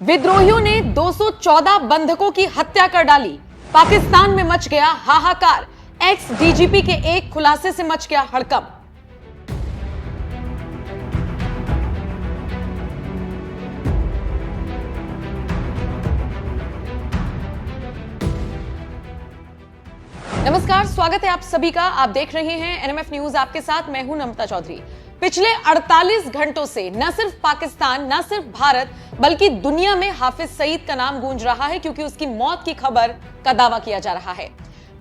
विद्रोहियों ने 214 बंधकों की हत्या कर डाली। पाकिस्तान में मच गया हाहाकार। एक्स डीजीपी के एक खुलासे से मच गया हड़कंप। नमस्कार, स्वागत है आप सभी का। आप देख रहे हैं एनएमएफ न्यूज। आपके साथ मैं हूं नमता चौधरी। पिछले 48 घंटों से न सिर्फ पाकिस्तान, न सिर्फ भारत, बल्कि दुनिया में हाफिज सईद का नाम गूंज रहा है, क्योंकि उसकी मौत की खबर का दावा किया जा रहा है।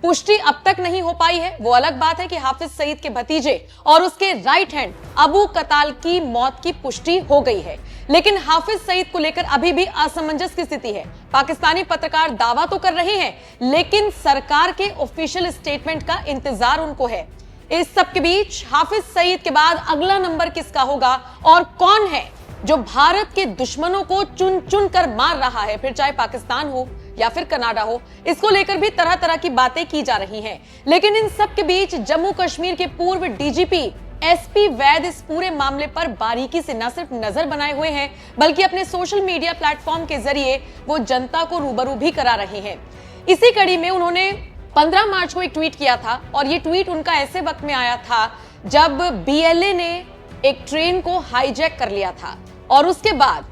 पुष्टि अब तक नहीं हो पाई है। वो अलग बात है कि हाफिज सईद के भतीजे और उसके राइट हैंड अबू कताल की मौत की पुष्टि हो गई है, लेकिन हाफिज सईद को लेकर अभी भी असमंजस की स्थिति है। पाकिस्तानी पत्रकार दावा तो कर रहे हैं, लेकिन सरकार के ऑफिशियल स्टेटमेंट का इंतजार उनको है। इस सब के बीच हाफिज सईद के बाद अगला नंबर किसका होगा और कौन है जो भारत के दुश्मनों को चुन चुन कर मार रहा है, फिर चाहे पाकिस्तान हो या फिर कनाडा हो, इसको लेकर भी तरह तरह की बातें की जा रही हैं। लेकिन इन सब के बीच जम्मू कश्मीर के पूर्व डीजीपी एसपी वैद इस पूरे मामले पर बारीकी से न सिर्फ नजर बनाए हुए हैं, बल्कि अपने सोशल मीडिया प्लेटफॉर्म के जरिए वो जनता को रूबरू भी करा रहे हैं। इसी कड़ी में उन्होंने 15 मार्च को एक ट्वीट किया था, और ये ट्वीट उनका ऐसे वक्त में आया था जब बीएलए ने एक ट्रेन को हाईजैक कर लिया था। और उसके बाद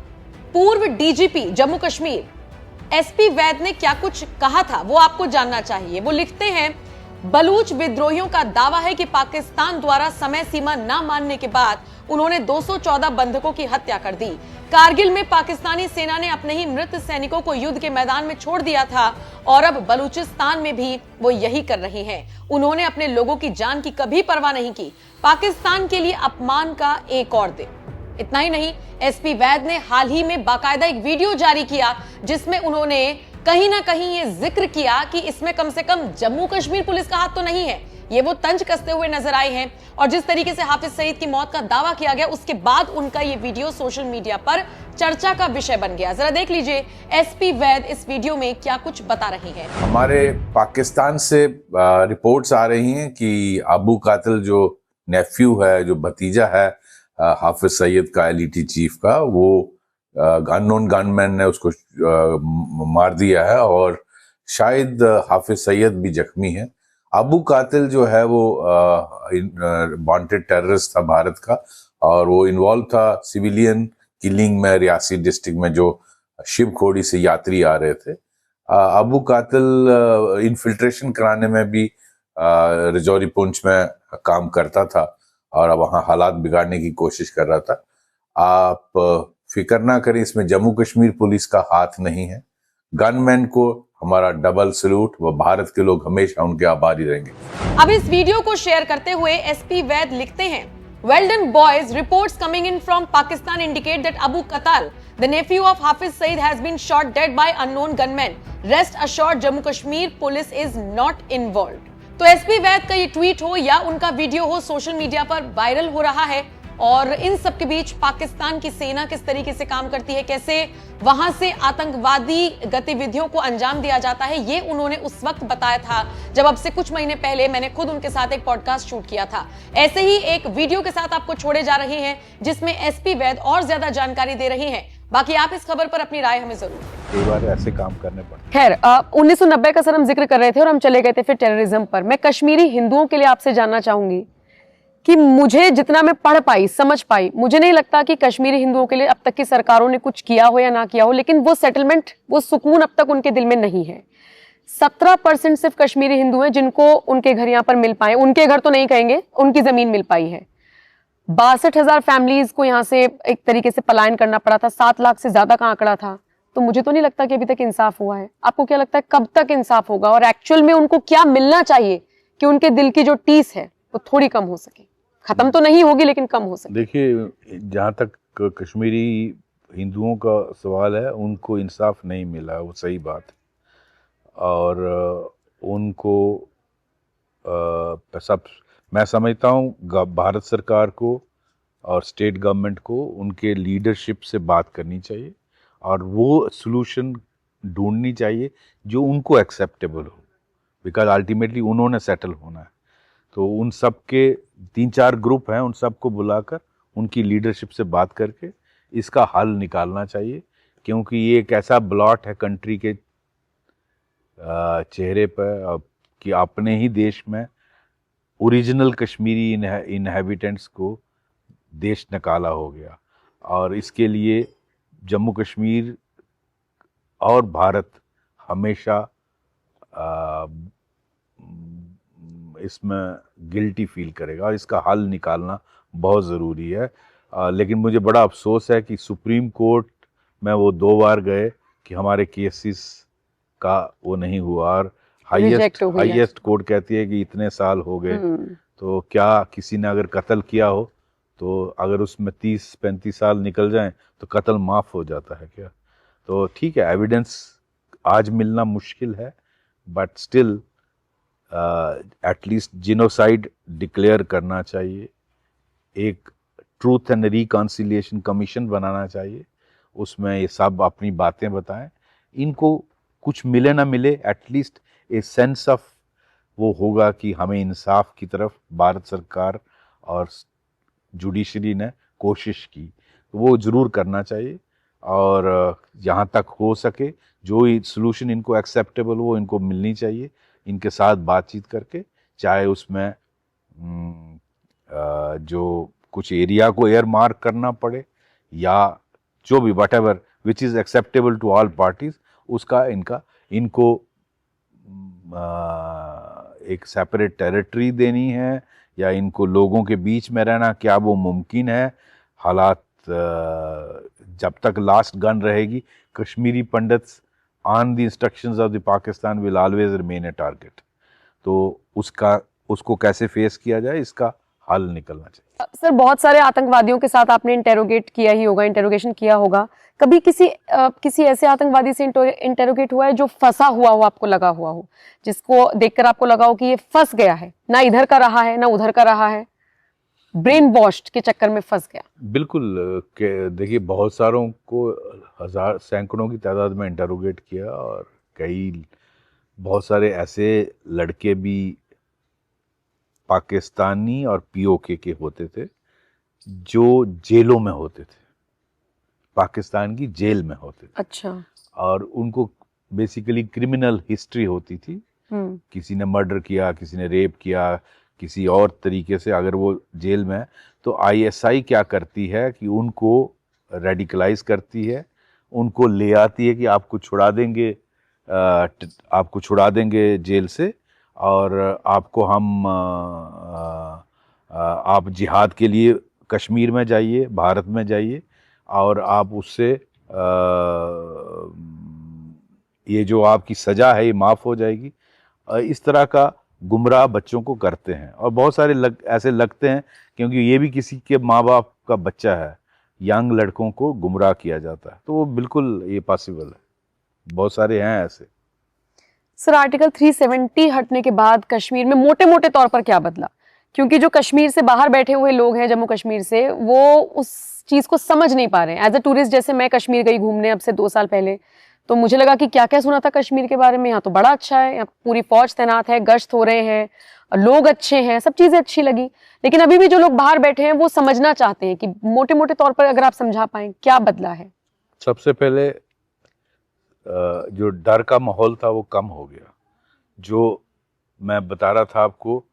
पूर्व डीजीपी जम्मू कश्मीर एसपी वैद ने क्या कुछ कहा था, वो आपको जानना चाहिए। वो लिखते हैं, बलूच विद्रोहियों का दावा है कि पाकिस्तान द्वारा समय सीमा न मानने के बाद उन्होंने 214 बंधकों की हत्या कर दी। कारगिल में पाकिस्तानी सेना ने अपने ही मृत सैनिकों को युद्ध के मैदान में छोड़ दिया था, और अब बलूचिस्तान में भी वो यही कर रहे हैं। उन्होंने अपने लोगों की जान की कभी परवाह नहीं की। पाकिस्तान के लिए अपमान का एक और दिन। इतना ही नहीं, एसपी वैद ने हाल ही में बाकायदा एक वीडियो जारी किया, जिसमें उन्होंने कहीं ना कहीं ये जिक्र किया कि इसमें कम से कम जम्मू कश्मीर पुलिस का हाथ तो नहीं है। ये वो तंज कसते हुए नजर आए हैं, और जिस तरीके से हाफिज सईद की मौत का दावा किया गया, उसके बाद उनका ये वीडियो सोशल मीडिया पर चर्चा का विषय बन गया। जरा देख लीजिए एसपी वैद इस वीडियो में क्या कुछ बता रहे हैं। हमारे पाकिस्तान से रिपोर्ट्स आ रही हैं कि अबू कातिल जो नेफ्यू है, जो भतीजा है हाफिज सईद का, एलईटी चीफ का, वो अननोन गनमैन ने उसको मार दिया है, और शायद हाफिज सईद भी जख्मी है। अबू कातिल जो है वो वांटेड टेररिस्ट था भारत का, और वो इन्वॉल्व था सिविलियन किलिंग में रियासी डिस्ट्रिक्ट में, जो शिवखोड़ी से यात्री आ रहे थे। अबू कातिल इन्फिल्ट्रेशन कराने में भी रजौरी पुंछ में काम करता था, और वहाँ हालात बिगाड़ने की कोशिश कर रहा था। आप फिक्र ना करें, इसमें जम्मू कश्मीर पुलिस का हाथ नहीं है। गनमैन को हमारा डबल सैल्यूट, वो भारत के लोग हमेशा उनके आभारी रहेंगे। अब इस वीडियो को शेयर करते हुए एसपी वैद लिखते हैं, Well done boys, reports coming in from Pakistan indicate that Abu Qatal, the nephew of Hafiz Saeed, has been shot dead by unknown gunmen. Rest assured, Jammu Kashmir police is not involved. तो SP वैद का ये tweet हो या उनका video हो, social media पर viral हो रहा है। और इन सब के बीच पाकिस्तान की सेना किस तरीके से काम करती है, कैसे वहां से आतंकवादी गतिविधियों को अंजाम दिया जाता है, ये उन्होंने उस वक्त बताया था जब अब से कुछ महीने पहले मैंने खुद उनके साथ एक पॉडकास्ट शूट किया था। ऐसे ही एक वीडियो के साथ आपको छोड़े जा रहे हैं, जिसमें एसपी वैद और ज्यादा जानकारी दे रहे हैं। बाकी आप इस खबर पर अपनी राय हमें जरूर। कई बार ऐसे काम करने पड़ते। खैर, 1990 का सर हम जिक्र कर रहे थे और हम चले गए थे फिर टेररिज्म पर। मैं कश्मीरी हिंदुओं के लिए आपसे जानना चाहूंगी कि मुझे जितना मैं पढ़ पाई, समझ पाई, मुझे नहीं लगता कि कश्मीरी हिंदुओं के लिए अब तक की सरकारों ने कुछ किया हो या ना किया हो, लेकिन वो सेटलमेंट, वो सुकून अब तक उनके दिल में नहीं है। 17% सिर्फ कश्मीरी हिंदू हैं जिनको उनके घर यहाँ पर मिल पाए। उनके घर तो नहीं कहेंगे, उनकी जमीन मिल पाई है। 62,000 फैमिलीज को यहाँ से एक तरीके से पलायन करना पड़ा था। 7 लाख से ज्यादा का आंकड़ा था। तो मुझे तो नहीं लगता कि अभी तक इंसाफ हुआ है। आपको क्या लगता है कब तक इंसाफ होगा, और एक्चुअल में उनको क्या मिलना चाहिए कि उनके दिल की जो टीस है वो थोड़ी कम हो सके? खत्म तो नहीं होगी, लेकिन कम हो सके। देखिए, जहाँ तक कश्मीरी हिंदुओं का सवाल है, उनको इंसाफ नहीं मिला, वो सही बात है। और उनको सब, मैं समझता हूँ भारत सरकार को और स्टेट गवर्नमेंट को उनके लीडरशिप से बात करनी चाहिए, और वो सॉल्यूशन ढूंढनी चाहिए जो उनको एक्सेप्टेबल हो, बिकॉज अल्टीमेटली उन्होंने सेटल होना है। तो उन सब के 3-4 ग्रुप हैं, उन सबको बुलाकर उनकी लीडरशिप से बात करके इसका हल निकालना चाहिए, क्योंकि ये एक ऐसा ब्लॉट है कंट्री के चेहरे पर कि अपने ही देश में ओरिजिनल कश्मीरी इनहेबिटेंट्स को देश निकाला हो गया। और इसके लिए जम्मू कश्मीर और भारत हमेशा इसमें गिल्टी फील करेगा और इसका हल निकालना बहुत ज़रूरी है। लेकिन मुझे बड़ा अफसोस है कि सुप्रीम कोर्ट में वो 2 बार गए कि हमारे केसेस का वो नहीं हुआ, और हाईएस्ट कोर्ट कहती है कि इतने साल हो गए, तो क्या किसी ने अगर कत्ल किया हो तो अगर उसमें 30-35 साल निकल जाएं तो कत्ल माफ़ हो जाता है क्या? तो ठीक है, एविडेंस आज मिलना मुश्किल है, but still at least genocide declare करना चाहिए, एक ट्रूथ एंड रिकॉन्सिलिएशन कमीशन बनाना चाहिए, उसमें ये सब अपनी बातें बताएं, इनको कुछ मिले ना मिले एटलीस्ट ए सेंस ऑफ वो होगा कि हमें इंसाफ की तरफ भारत सरकार और जुडिशरी ने कोशिश की, तो वो ज़रूर करना चाहिए। और जहाँ तक हो सके जो सॉल्यूशन इनको एक्सेप्टेबल वो इनको मिलनी चाहिए, इनके साथ बातचीत करके, चाहे उसमें जो कुछ एरिया को एयर मार्क करना पड़े या जो भी whatever which is acceptable to all parties, उसका इनको एक सेपरेट टेरिटरी देनी है या इनको लोगों के बीच में रहना, क्या वो मुमकिन है? हालात जब तक लास्ट गन रहेगी, Kashmiri pandits on the instructions of the Pakistan will always remain A target. तो उसको कैसे फेस किया जाए, इसका हल निकलना चाहिए। सर, बहुत सारे आतंकवादियों के साथ आपने इंटेरोगेशन किया होगा, कभी किसी ऐसे आतंकवादी से इंटेरोगेट हुआ है जो फंसा हुआ हो, आपको लगा हुआ हो, जिसको देखकर आपको लगा हो कि ये फंस गया है, ना इधर का रहा है ना उधर का रहा है, ब्रेन वॉश्ड के चक्कर में फंस गया? बिल्कुल, देखिए बहुत सारों को हजार सैकड़ों की तादाद में इंटेरोगेट किया, और बहुत सारे ऐसे लड़के भी पाकिस्तानी और पीओके के होते थे जो जेलों में होते थे, पाकिस्तान की जेल में होते थे। अच्छा। और उनको बेसिकली क्रिमिनल हिस्ट्री होती थी, किसी ने मर्डर किया, किसी ने रेप किया, किसी और तरीके से अगर वो जेल में है, तो आईएसआई क्या करती है कि उनको रेडिकलाइज करती है, उनको ले आती है कि आपको छुड़ा देंगे जेल से, और आपको हम आप जिहाद के लिए कश्मीर में जाइए, भारत में जाइए, और आप उससे ये जो आपकी सज़ा है ये माफ़ हो जाएगी। इस तरह का गुमराह बच्चों को करते हैं, और बहुत सारे ऐसे लगते हैं क्योंकि ये भी किसी के माँ बाप का बच्चा है, यंग लड़कों को गुमराह किया जाता है, तो वो बिल्कुल ये पॉसिबल है, बहुत सारे हैं ऐसे। सर, आर्टिकल 370 हटने के बाद कश्मीर में मोटे मोटे तौर पर क्या बदला? क्योंकि जो कश्मीर से बाहर बैठे हुए लोग हैं, जम्मू कश्मीर से, वो उस चीज को समझ नहीं पा रहे हैं। एज अ टूरिस्ट, जैसे मैं कश्मीर गई घूमने अब से 2 साल पहले, तो मुझे लगा कि क्या क्या सुना था कश्मीर के बारे में, यहाँ तो बड़ा अच्छा है, यहाँ पूरी फौज तैनात है, गश्त हो रहे हैं, लोग अच्छे हैं, सब चीजें अच्छी लगी। लेकिन अभी भी जो लोग बाहर बैठे हैं वो समझना चाहते हैं कि मोटे मोटे तौर पर अगर आप समझा पाए क्या बदला है। सबसे पहले जो डर का माहौल था वो कम हो गया। जो मैं बता रहा था आपको,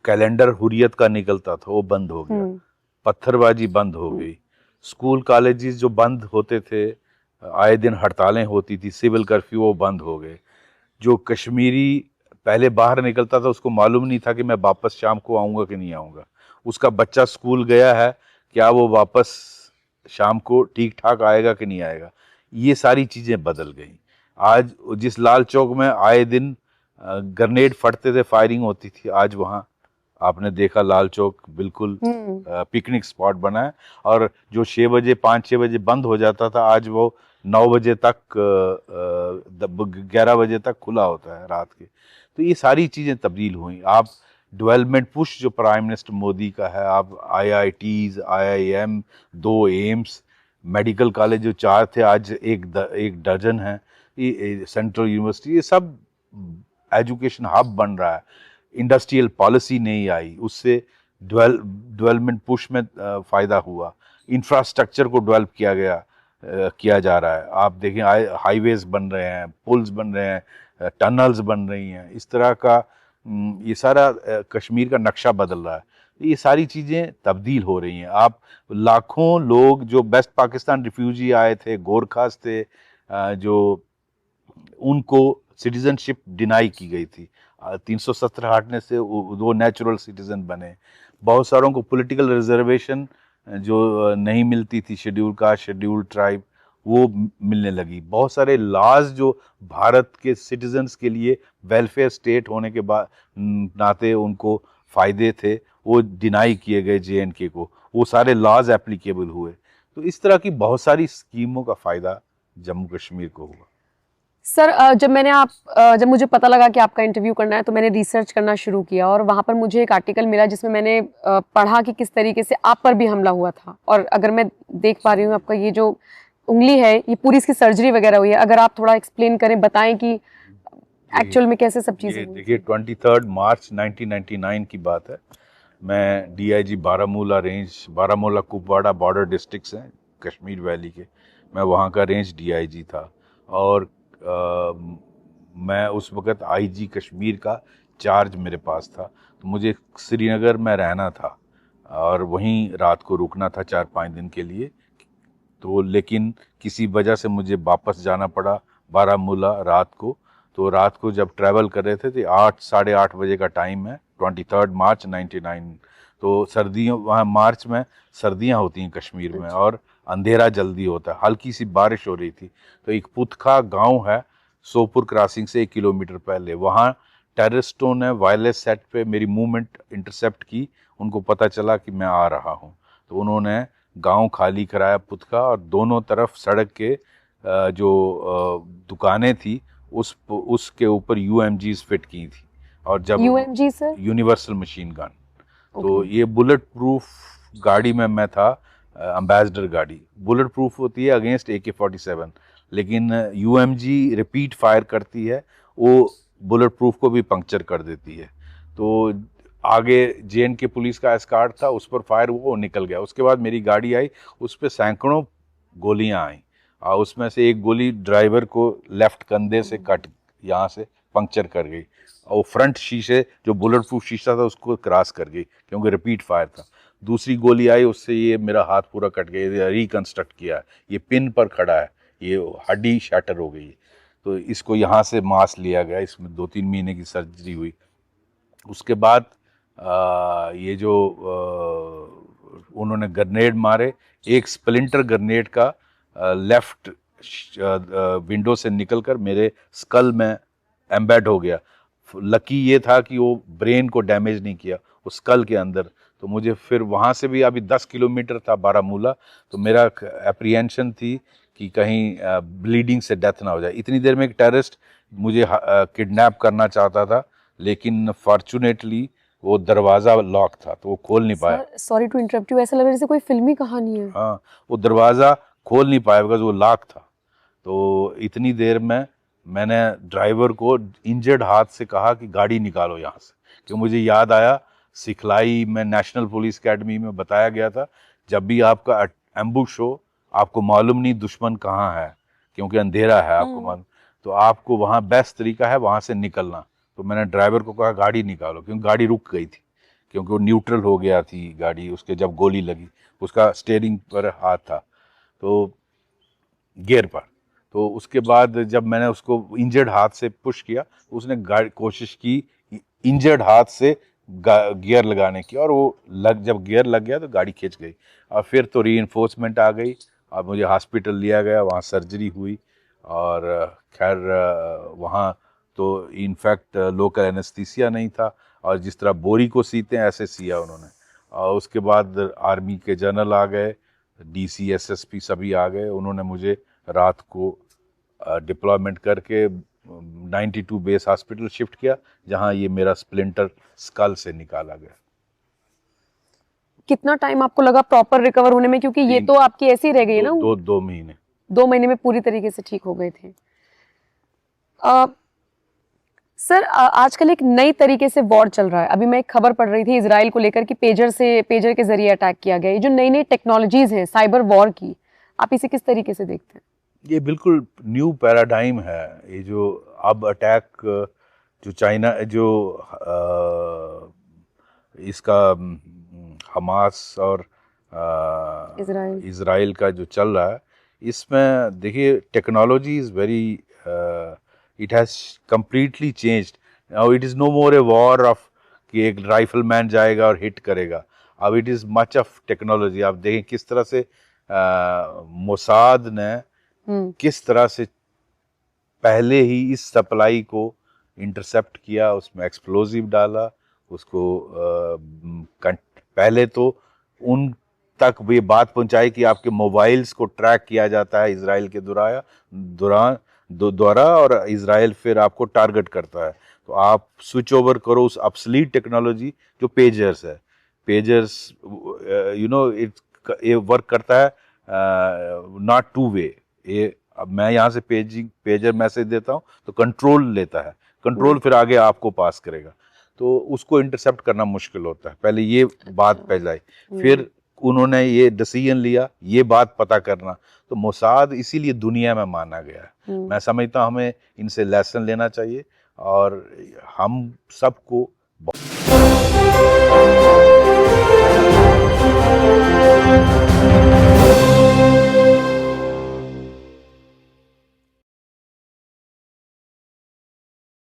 कैलेंडर हुर्रियत का निकलता था वो बंद हो गया, पत्थरबाजी बंद हो गई, स्कूल कॉलेजेस जो बंद होते थे, आए दिन हड़तालें होती थी, सिविल कर्फ्यू, वो बंद हो गए। जो कश्मीरी पहले बाहर निकलता था उसको मालूम नहीं था कि मैं वापस शाम को आऊँगा कि नहीं आऊँगा, उसका बच्चा स्कूल गया है, क्या वो वापस शाम को ठीक ठाक आएगा कि नहीं आएगा, ये सारी चीज़ें बदल गई। आज जिस लाल चौक में आए दिन ग्रेनेड फटते थे, फायरिंग होती थी, आज वहाँ आपने देखा लाल चौक बिल्कुल पिकनिक स्पॉट बना है, और जो 6 बजे 5-6 बजे बंद हो जाता था, आज वो 9 बजे तक 11 बजे तक खुला होता है रात के। तो ये सारी चीज़ें तब्दील हुई। आप डेवलपमेंट पुश जो प्राइम मिनिस्टर मोदी का है, आप IITs, IIM, 2 AIIMS, medical college जो 4 थे आज एक डजन है, ये सेंट्रल यूनिवर्सिटी, ये सब एजुकेशन हब बन रहा है। इंडस्ट्रियल पॉलिसी नहीं आई, उससे डेवलपमेंट पुश में फ़ायदा हुआ, इंफ्रास्ट्रक्चर को डेवलप किया गया, किया जा रहा है। आप देखें हाईवेज बन रहे हैं, पुल्स बन रहे हैं, टनल्स बन रही हैं, इस तरह का ये सारा कश्मीर का नक्शा बदल रहा है। ये सारी चीज़ें तब्दील हो रही हैं। आप लाखों लोग जो वेस्ट पाकिस्तान रिफ्यूजी आए थे, गोरखास थे, जो उनको सिटीजनशिप डिनाई की गई थी, 370 हटने से वो नेचुरल सिटीजन बने। बहुत सारों को पॉलिटिकल रिजर्वेशन जो नहीं मिलती थी, शेड्यूल कास्ट, शेड्यूल ट्राइब, वो मिलने लगी। बहुत सारे लॉज जो भारत के सिटीजन्स के लिए वेलफेयर स्टेट होने के बाद नाते उनको फ़ायदे थे, वो डिनाई किए गए JNK को, वो सारे लॉज एप्लीकेबल हुए। तो इस तरह की बहुत सारी स्कीमों का फ़ायदा जम्मू कश्मीर को हुआ। सर, जब मुझे पता लगा कि आपका इंटरव्यू करना है तो मैंने रिसर्च करना शुरू किया, और वहाँ पर मुझे एक आर्टिकल मिला जिसमें मैंने पढ़ा कि किस तरीके से आप पर भी हमला हुआ था। और अगर मैं देख पा रही हूँ, आपका ये जो उंगली है, ये पूरी इसकी सर्जरी वगैरह हुई है। अगर आप थोड़ा एक्सप्लेन करें, बताएं कि एक्चुअल में कैसे सब चीज़ें हुई। देखिए, 23 मार्च 1999 की बात है। मैं DIG Baramulla range, Baramulla Kupwara border districts हैं कश्मीर वैली के, मैं वहाँ का रेंज DIG था। और मैं उस वक़्त IG कश्मीर का चार्ज मेरे पास था। तो मुझे श्रीनगर में रहना था और वहीं रात को रुकना था 4-5 दिन के लिए। तो लेकिन किसी वजह से मुझे वापस जाना पड़ा बारामूला रात को। तो रात को जब ट्रैवल कर रहे थे तो 8 साढ़े 8 बजे का टाइम है, 23 मार्च 99। तो सर्दियों, वहाँ मार्च में सर्दियाँ होती हैं कश्मीर में और अंधेरा जल्दी होता है। हल्की सी बारिश हो रही थी। तो एक पुतखा गांव है सोपुर क्रॉसिंग से 1 किलोमीटर पहले, वहाँ टेररिस्टों ने वायरलेस सेट पे मेरी मूवमेंट इंटरसेप्ट की। उनको पता चला कि मैं आ रहा हूँ, तो उन्होंने गांव खाली कराया पुतखा, और दोनों तरफ सड़क के जो दुकानें थी उसके ऊपर UMGs फिट की थी। और जब UMG sir, universal machine gun, तो ये बुलेट प्रूफ गाड़ी में मैं था, एम्बेसडर गाड़ी बुलेट प्रूफ होती है अगेंस्ट AK-47, लेकिन UMG रिपीट फायर करती है, वो बुलेट प्रूफ को भी पंक्चर कर देती है। तो आगे JNK पुलिस का एस्कार्ट था, उस पर फायर हुआ, वो निकल गया। उसके बाद मेरी गाड़ी आई, उस पर सैकड़ों गोलियां आईं, और उसमें से एक गोली ड्राइवर को लेफ्ट कंधे से कट, यहाँ से पंक्चर कर गई, और वो फ्रंट शीशे जो बुलेट प्रूफ शीशा था उसको क्रॉस कर गई, क्योंकि रिपीट फायर था। दूसरी गोली आई, उससे ये मेरा हाथ पूरा कट गया, रिकंस्ट्रक्ट किया है, ये पिन पर खड़ा है, ये हड्डी शैटर हो गई। तो इसको यहाँ से मांस लिया गया, इसमें 2-3 महीने की सर्जरी हुई। उसके बाद ये जो उन्होंने ग्रेनेड मारे, एक स्प्लिंटर ग्रेनेड का लेफ्ट विंडो से निकलकर मेरे स्कल में एम्बेड हो गया। लकी ये था कि वो ब्रेन को डैमेज नहीं किया, वो स्कल के अंदर। तो मुझे फिर वहाँ से भी, अभी 10 किलोमीटर था बारामूला, तो मेरा एप्रीहेंशन थी कि कहीं ब्लीडिंग से डेथ ना हो जाए। इतनी देर में एक टेररिस्ट मुझे किडनैप करना चाहता था, लेकिन फॉर्चुनेटली वो दरवाज़ा लॉक था, तो वो खोल नहीं पाया। सॉरी टू इंटरप्ट यू, ऐसा लग रहा है जैसे कोई फिल्मी कहानी है। हाँ, वो दरवाज़ा खोल नहीं पाया बिकॉज वो लॉक था। तो इतनी देर में मैंने ड्राइवर को इंजर्ड हाथ से कहा कि गाड़ी निकालो यहाँ से, क्योंकि मुझे याद आया सिखलाई में नेशनल पुलिस एकेडमी में बताया गया था, जब भी आपका एम्बुश हो, आपको मालूम नहीं दुश्मन कहाँ है, क्योंकि अंधेरा है, आपको मालूम, तो आपको वहाँ बेस्ट तरीका है वहाँ से निकलना। तो मैंने ड्राइवर को कहा गाड़ी निकालो, क्योंकि गाड़ी रुक गई थी, क्योंकि वो न्यूट्रल हो गया थी गाड़ी उसके, जब गोली लगी उसका स्टीयरिंग पर हाथ था, तो गियर पर। तो उसके बाद जब मैंने उसको इंजर्ड हाथ से पुश किया, तो उसने कोशिश की इंजर्ड हाथ से गियर लगाने की, और वो जब गियर लग गया तो गाड़ी खिंच गई। और फिर तो रीइंफोर्समेंट आ गई और मुझे हॉस्पिटल लिया गया, वहाँ सर्जरी हुई। और खैर वहाँ तो इनफैक्ट लोकल एनेस्थीसिया नहीं था, और जिस तरह बोरी को सीते हैं ऐसे सिया उन्होंने। और उसके बाद आर्मी के जनरल आ गए, DC SSP सभी आ गए। उन्होंने मुझे रात को डिप्लॉयमेंट करके 92 बेस हॉस्पिटल शिफ्ट किया, जहां ये मेरा स्प्लिंटर स्कल से निकाला गया। कितना टाइम आपको लगा प्रॉपर रिकवर होने में, क्योंकि ये तो आपकी ऐसी रह गई है ना? 2 महीने। 2 महीने में पूरी तरीके से ठीक हो गए थे। सर, आजकल एक नई तरीके से वॉर चल रहा है। अभी मैं एक खबर पढ़ रही थी इजराइल को लेकर कि पेजर के जरिए अटैक किया गया। ये जो नई नई टेक्नोलॉजीज हैं साइबर वॉर की, आप इसे किस तरीके से देखते हैं? ये बिल्कुल न्यू पैराडाइम है। ये जो अब अटैक जो चाइना जो इसका हमास और इजराइल का जो चल रहा है, इसमें देखिए technology is very, it has completely changed. Now it is no more a war of कि एक राइफलमैन जाएगा और हिट करेगा। अब it is much of technology. आप देखें किस तरह से मोसाद ने किस तरह से पहले ही इस सप्लाई को इंटरसेप्ट किया, उसमें एक्सप्लोजिव डाला, उसको पहले तो उन तक ये बात पहुंचाई कि आपके मोबाइल्स को ट्रैक किया जाता है इजराइल के द्वारा और इजराइल फिर आपको टारगेट करता है। तो आप स्विच ओवर करो उस ऑब्सलीट टेक्नोलॉजी जो पेजर्स है। पेजर्स ये वर्क करता है नॉट टू वे। ये अब मैं यहाँ से पेजर मैसेज देता हूँ तो कंट्रोल लेता है, कंट्रोल फिर आगे आपको पास करेगा, तो उसको इंटरसेप्ट करना मुश्किल होता है। पहले ये बात फैलाई, फिर उन्होंने ये डिसीजन लिया ये बात पता करना। तो मोसाद इसीलिए दुनिया में माना गया है। मैं समझता हूँ हमें इनसे लेसन लेना चाहिए और हम सबको